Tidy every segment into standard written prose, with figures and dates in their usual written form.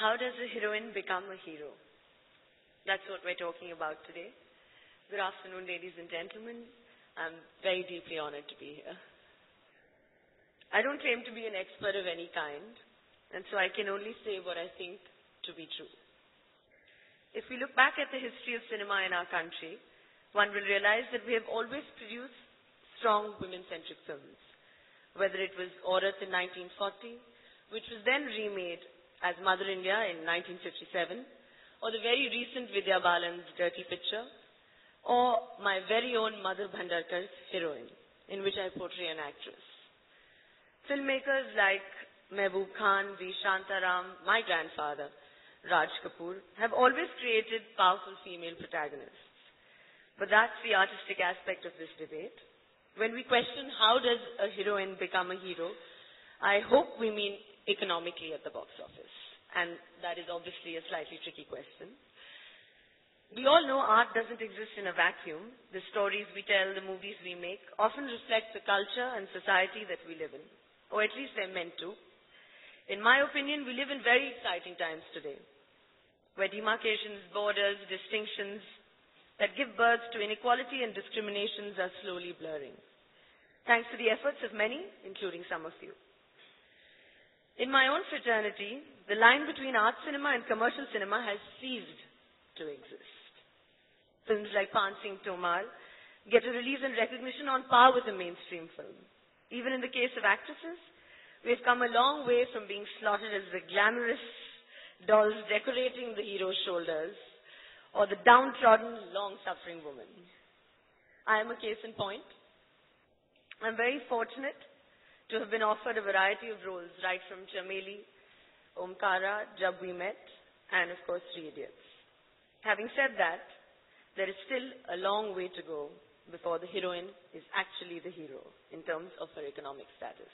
How does a heroine become a hero? That's what we're talking about today. Good afternoon, ladies and gentlemen. I'm very deeply honored to be here. I don't claim to be an expert of any kind, and so I can only say what I think to be true. If we look back at the history of cinema in our country, one will realize that we have always produced strong women-centric films, whether it was Aurat in 1940, which was then remade as Mother India in 1957, or the very recent Vidya Balan's Dirty Picture, or my very own Madhur Bhandarkar's Heroine, in which I portray an actress. Filmmakers like Mehboob Khan, V. Shantaram, my grandfather, Raj Kapoor, have always created powerful female protagonists. But that's the artistic aspect of this debate. When we question how does a heroine become a hero, I hope we mean economically at the box office. And that is obviously a slightly tricky question. We all know art doesn't exist in a vacuum. The stories we tell, the movies we make, often reflect the culture and society that we live in. Or at least they're meant to. In my opinion, we live in very exciting times today, where demarcations, borders, distinctions that give birth to inequality and discriminations are slowly blurring, thanks to the efforts of many, including some of you. In my own fraternity, the line between art cinema and commercial cinema has ceased to exist. Films like Pan Singh Tomar get a release and recognition on par with a mainstream film. Even in the case of actresses, we've come a long way from being slaughtered as the glamorous dolls decorating the hero's shoulders or the downtrodden, long-suffering woman. I am a case in point. I'm very fortunate to have been offered a variety of roles, right from Chameli, Omkara, Jab We Met, and of course, Three Idiots. Having said that, there is still a long way to go before the heroine is actually the hero in terms of her economic status.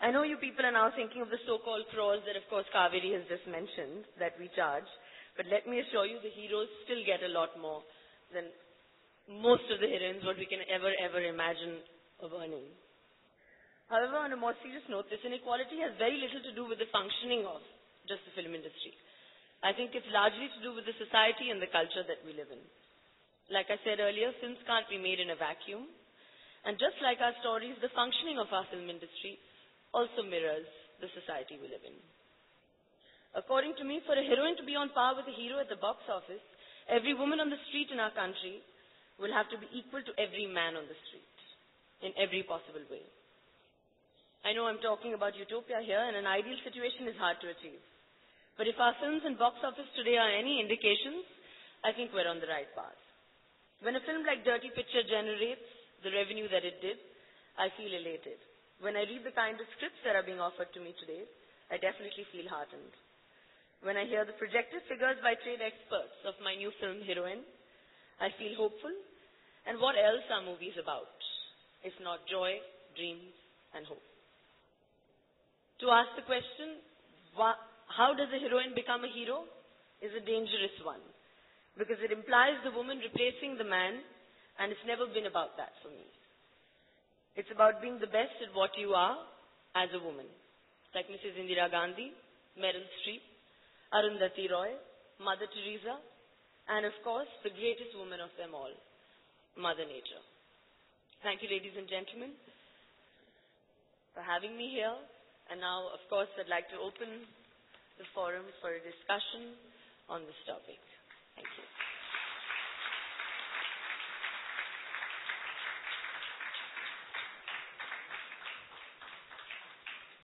I know you people are now thinking of the so-called crores that, of course, Kaveri has just mentioned that we charge, but let me assure you the heroes still get a lot more than most of the heroines what we can ever imagine of earning. However, on a more serious note, this inequality has very little to do with the functioning of just the film industry. I think it's largely to do with the society and the culture that we live in. Like I said earlier, films can't be made in a vacuum. And just like our stories, the functioning of our film industry also mirrors the society we live in. According to me, for a heroine to be on par with a hero at the box office, every woman on the street in our country will have to be equal to every man on the street in every possible way. I know I'm talking about utopia here, and an ideal situation is hard to achieve. But if our films and box office today are any indications, I think we're on the right path. When a film like Dirty Picture generates the revenue that it did, I feel elated. When I read the kind of scripts that are being offered to me today, I definitely feel heartened. When I hear the projected figures by trade experts of my new film, Heroine, I feel hopeful. And what else are movies about, if not joy, dreams, and hope? To ask the question, how does a heroine become a hero, is a dangerous one, because it implies the woman replacing the man, and it's never been about that for me. It's about being the best at what you are as a woman, like Mrs. Indira Gandhi, Meryl Streep, Arundhati Roy, Mother Teresa, and of course, the greatest woman of them all, Mother Nature. Thank you, ladies and gentlemen, for having me here. And now, of course, I'd like to open the forum for a discussion on this topic. Thank you.